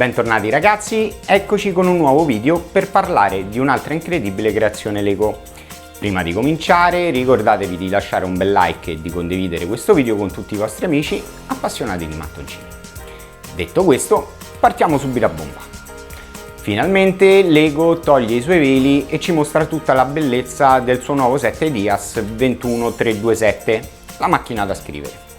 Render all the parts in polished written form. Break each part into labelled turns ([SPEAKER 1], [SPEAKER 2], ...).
[SPEAKER 1] Bentornati ragazzi, eccoci con un nuovo video per parlare di un'altra incredibile creazione Lego. Prima di cominciare ricordatevi di lasciare un bel like e di condividere questo video con tutti i vostri amici appassionati di mattoncini. Detto questo, partiamo subito a bomba. Finalmente Lego toglie i suoi veli e ci mostra tutta la bellezza del suo nuovo set Ideas 21327, la macchina da scrivere.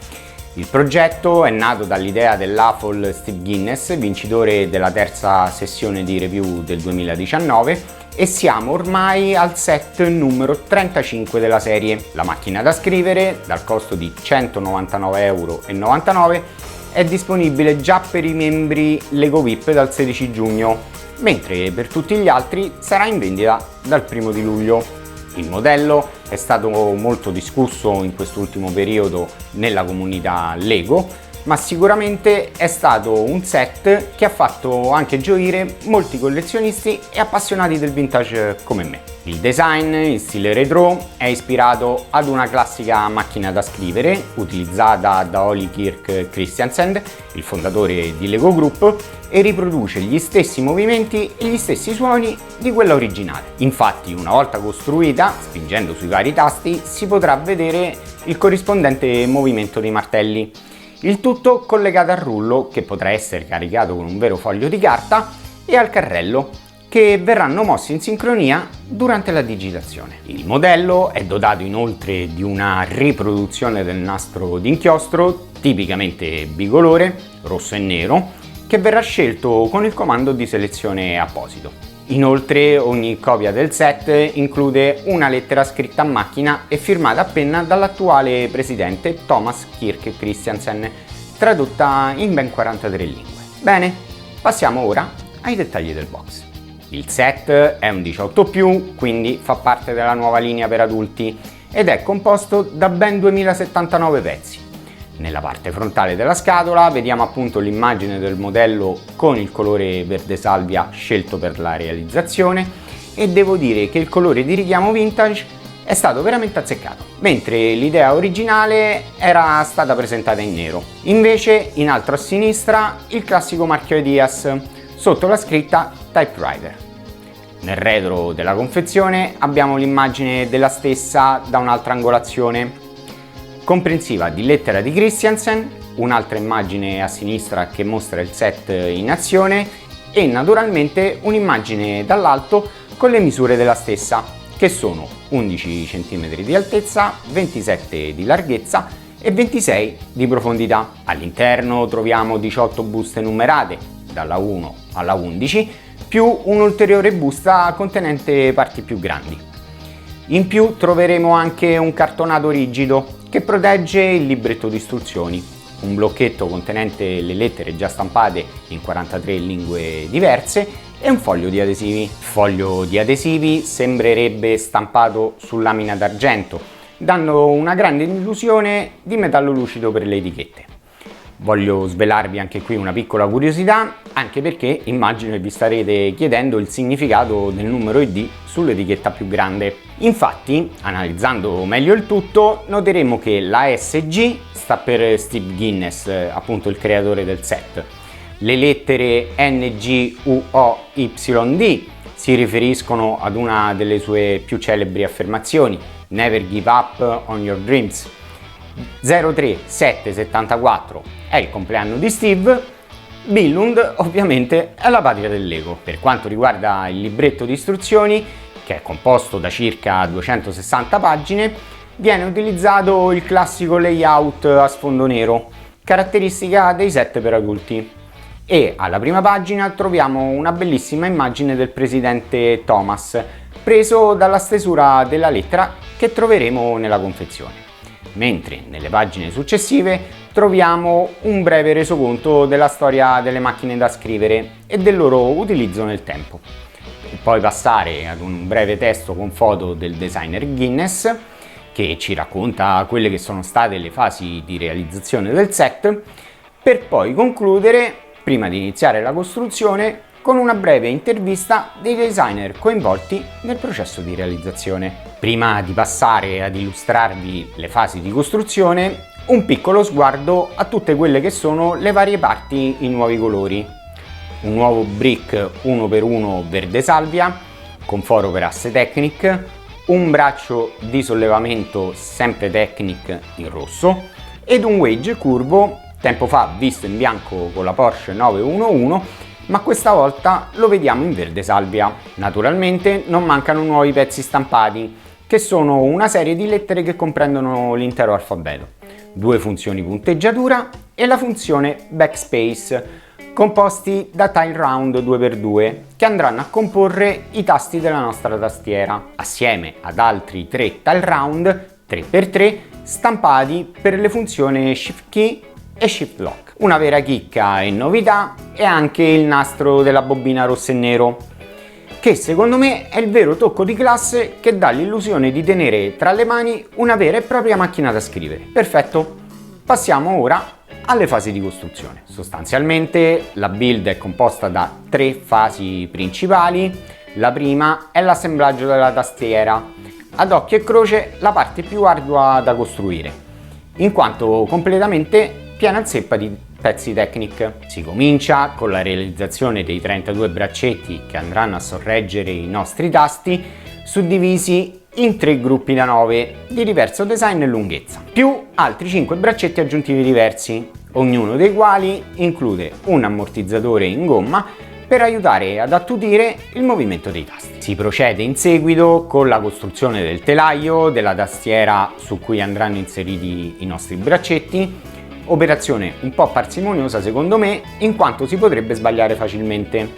[SPEAKER 1] Il progetto è nato dall'idea dell'AFOL Steve Guinness, vincitore della terza sessione di review del 2019, e siamo ormai al set numero 35 della serie. La macchina da scrivere, dal costo di 199,99 €, è disponibile già per i membri Lego VIP dal 16 giugno, mentre per tutti gli altri sarà in vendita dal 1 di luglio. Il modello è stato molto discusso in quest'ultimo periodo nella comunità Lego, ma sicuramente è stato un set che ha fatto anche gioire molti collezionisti e appassionati del vintage come me. Il design in stile retro è ispirato ad una classica macchina da scrivere utilizzata da Ole Kirk Christiansen, il fondatore di Lego Group, e riproduce gli stessi movimenti e gli stessi suoni di quella originale. Infatti, una volta costruita, spingendo sui vari tasti, si potrà vedere il corrispondente movimento dei martelli. Il tutto collegato al rullo, che potrà essere caricato con un vero foglio di carta, e al carrello, che verranno mossi in sincronia durante la digitazione. Il modello è dotato inoltre di una riproduzione del nastro d'inchiostro, tipicamente bicolore, rosso e nero, che verrà scelto con il comando di selezione apposito. Inoltre ogni copia del set include una lettera scritta a macchina e firmata a penna dall'attuale presidente Thomas Kirk Christiansen, tradotta in ben 43 lingue. Bene, passiamo ora ai dettagli del box. Il set è un 18+, quindi fa parte della nuova linea per adulti ed è composto da ben 2079 pezzi. Nella parte frontale della scatola vediamo appunto l'immagine del modello con il colore verde salvia scelto per la realizzazione, e devo dire che il colore di richiamo vintage è stato veramente azzeccato, mentre l'idea originale era stata presentata in nero. Invece in alto a sinistra il classico marchio Ideas sotto la scritta Typewriter. Nel retro della confezione abbiamo l'immagine della stessa da un'altra angolazione, comprensiva di lettera di Christiansen, un'altra immagine a sinistra che mostra il set in azione e naturalmente un'immagine dall'alto con le misure della stessa, che sono 11 cm di altezza, 27 di larghezza e 26 di profondità. All'interno troviamo 18 buste numerate dalla 1 alla 11, più un'ulteriore busta contenente parti più grandi. In più troveremo anche un cartonato rigido che protegge il libretto di istruzioni, un blocchetto contenente le lettere già stampate in 43 lingue diverse e un foglio di adesivi. Il foglio di adesivi sembrerebbe stampato su lamina d'argento, dando una grande illusione di metallo lucido per le etichette. Voglio svelarvi anche qui una piccola curiosità, anche perché immagino che vi starete chiedendo il significato del numero ID sull'etichetta più grande. Infatti, analizzando meglio il tutto, noteremo che la SG sta per Steve Guinness, appunto il creatore del set. Le lettere NGUOYD si riferiscono ad una delle sue più celebri affermazioni: Never give up on your dreams. 03774 è il compleanno di Steve. Billund ovviamente è la patria del Lego. Per quanto riguarda il libretto di istruzioni, che è composto da circa 260 pagine, viene utilizzato il classico layout a sfondo nero, caratteristica dei set per adulti. E alla prima pagina troviamo una bellissima immagine del presidente Thomas, preso dalla stesura della lettera che troveremo nella confezione. Mentre nelle pagine successive troviamo un breve resoconto della storia delle macchine da scrivere e del loro utilizzo nel tempo, per poi passare ad un breve testo con foto del designer Guinness che ci racconta quelle che sono state le fasi di realizzazione del set, per poi concludere, prima di iniziare la costruzione, con una breve intervista dei designer coinvolti nel processo di realizzazione. Prima di passare ad illustrarvi le fasi di costruzione, un piccolo sguardo a tutte quelle che sono le varie parti in nuovi colori. un nuovo brick 1x1 verde salvia con foro per asse Technic, un braccio di sollevamento sempre Technic in rosso ed un wedge curvo, tempo fa visto in bianco con la Porsche 911, ma questa volta lo vediamo in verde salvia. Naturalmente non mancano nuovi pezzi stampati, che sono una serie di lettere che comprendono l'intero alfabeto, 2 funzioni punteggiatura e la funzione backspace, composti da tile round 2x2 che andranno a comporre i tasti della nostra tastiera, assieme ad altri 3 tile round 3x3 stampati per le funzioni Shift Key e Shift Lock. Una vera chicca e novità è anche il nastro della bobina rosso e nero, che secondo me è il vero tocco di classe che dà l'illusione di tenere tra le mani una vera e propria macchina da scrivere. Perfetto, passiamo ora alle fasi di costruzione. Sostanzialmente la build è composta da 3 fasi principali. La prima è l'assemblaggio della tastiera, ad occhio e croce la parte più ardua da costruire, in quanto completamente piena zeppa di pezzi Technic. Si comincia con la realizzazione dei 32 braccetti che andranno a sorreggere i nostri tasti, suddivisi in 3 gruppi da 9 di diverso design e lunghezza, più altri 5 braccetti aggiuntivi diversi, ognuno dei quali include un ammortizzatore in gomma per aiutare ad attutire il movimento dei tasti. Si procede in seguito con la costruzione del telaio, della tastiera su cui andranno inseriti i nostri braccetti, operazione un po' parsimoniosa secondo me, in quanto si potrebbe sbagliare facilmente,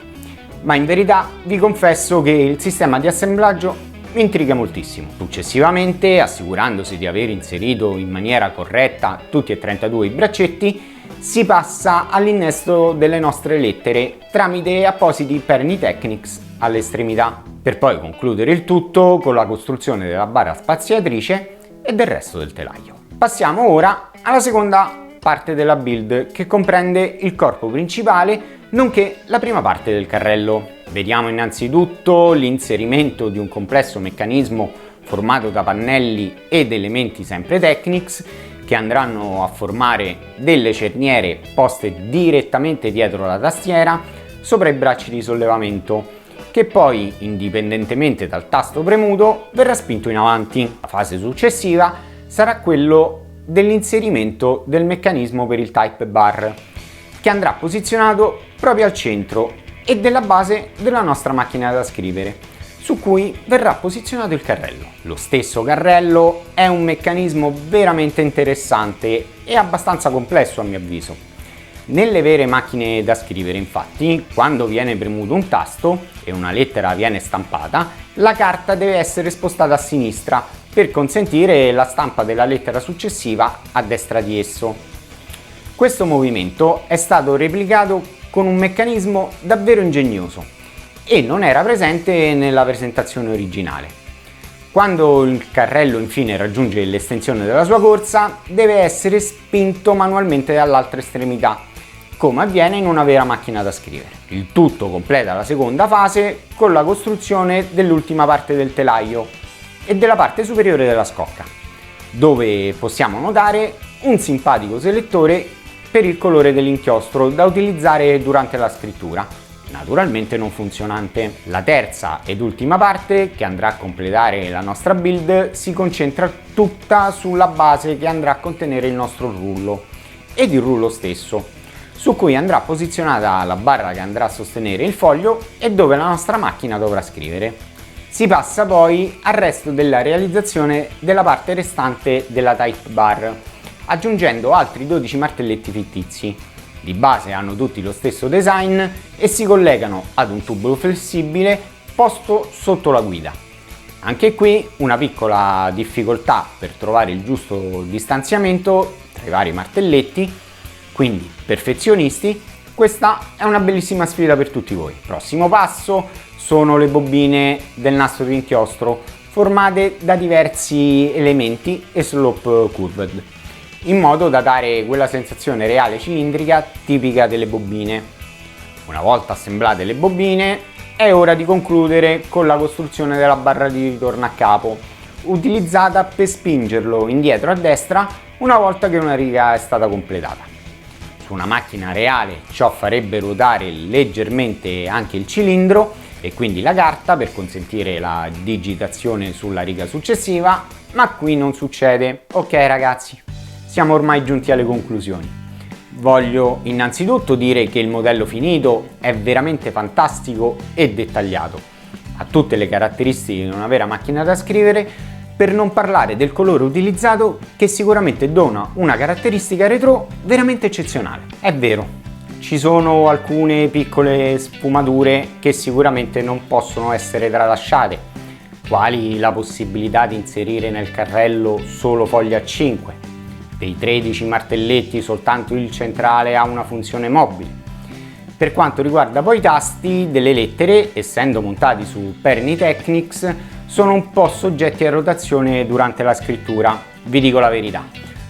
[SPEAKER 1] ma in verità vi confesso che il sistema di assemblaggio mi intriga moltissimo. Successivamente, assicurandosi di aver inserito in maniera corretta tutti e 32 i braccetti, si passa all'innesto delle nostre lettere tramite appositi perni Technics alle estremità, per poi concludere il tutto con la costruzione della barra spaziatrice e del resto del telaio. Passiamo ora alla seconda parte della build, che comprende il corpo principale nonché la prima parte del carrello. Vediamo innanzitutto l'inserimento di un complesso meccanismo formato da pannelli ed elementi sempre Technics che andranno a formare delle cerniere poste direttamente dietro la tastiera sopra i bracci di sollevamento, che poi, indipendentemente dal tasto premuto, verrà spinto in avanti. La fase successiva sarà quello dell'inserimento del meccanismo per il type bar, che andrà posizionato proprio al centro e della base della nostra macchina da scrivere, su cui verrà posizionato il carrello. Lo stesso carrello è un meccanismo veramente interessante e abbastanza complesso a mio avviso. Nelle vere macchine da scrivere, infatti, quando viene premuto un tasto e una lettera viene stampata, la carta deve essere spostata a sinistra per consentire la stampa della lettera successiva a destra di esso. Questo movimento è stato replicato con un meccanismo davvero ingegnoso e non era presente nella presentazione originale. Quando il carrello infine raggiunge l'estensione della sua corsa, deve essere spinto manualmente dall'altra estremità, come avviene in una vera macchina da scrivere. Il tutto completa la seconda fase con la costruzione dell'ultima parte del telaio e della parte superiore della scocca, dove possiamo notare un simpatico selettore per il colore dell'inchiostro da utilizzare durante la scrittura, naturalmente non funzionante. La terza ed ultima parte, che andrà a completare la nostra build, si concentra tutta sulla base che andrà a contenere il nostro rullo ed il rullo stesso, su cui andrà posizionata la barra che andrà a sostenere il foglio e dove la nostra macchina dovrà scrivere. Si passa poi al resto della realizzazione della parte restante della type bar, aggiungendo altri 12 martelletti fittizi. Di base hanno tutti lo stesso design e si collegano ad un tubo flessibile posto sotto la guida. Anche qui una piccola difficoltà per trovare il giusto distanziamento tra i vari martelletti, quindi perfezionisti, questa è una bellissima sfida per tutti voi. Prossimo passo sono le bobine del nastro di inchiostro, formate da diversi elementi e slope curved, in modo da dare quella sensazione reale cilindrica tipica delle bobine. Una volta assemblate le bobine, è ora di concludere con la costruzione della barra di ritorno a capo, utilizzata per spingerlo indietro a destra una volta che una riga è stata completata. Su una macchina reale ciò farebbe ruotare leggermente anche il cilindro e quindi la carta per consentire la digitazione sulla riga successiva, ma qui non succede. Ok ragazzi, siamo ormai giunti alle conclusioni. Voglio innanzitutto dire che il modello finito è veramente fantastico e dettagliato, ha tutte le caratteristiche di una vera macchina da scrivere, per non parlare del colore utilizzato che sicuramente dona una caratteristica retro veramente eccezionale. È vero, ci sono alcune piccole sfumature che sicuramente non possono essere tralasciate, quali la possibilità di inserire nel carrello solo foglie a 5, dei 13 martelletti soltanto il centrale ha una funzione mobile. Per quanto riguarda poi i tasti delle lettere, essendo montati su perni Technics, sono un po' soggetti a rotazione durante la scrittura. Vi dico la verità,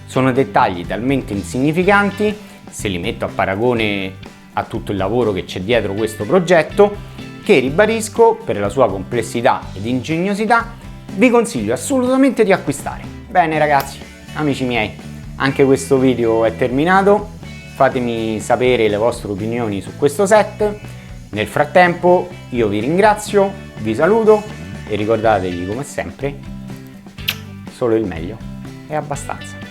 [SPEAKER 1] sono dettagli talmente insignificanti, se li metto a paragone a tutto il lavoro che c'è dietro questo progetto, che ribadisco, per la sua complessità ed ingegnosità, vi consiglio assolutamente di acquistare. Bene ragazzi, amici miei, anche questo video è terminato, fatemi sapere le vostre opinioni su questo set. Nel frattempo io vi ringrazio, vi saluto e ricordatevi come sempre, solo il meglio è abbastanza.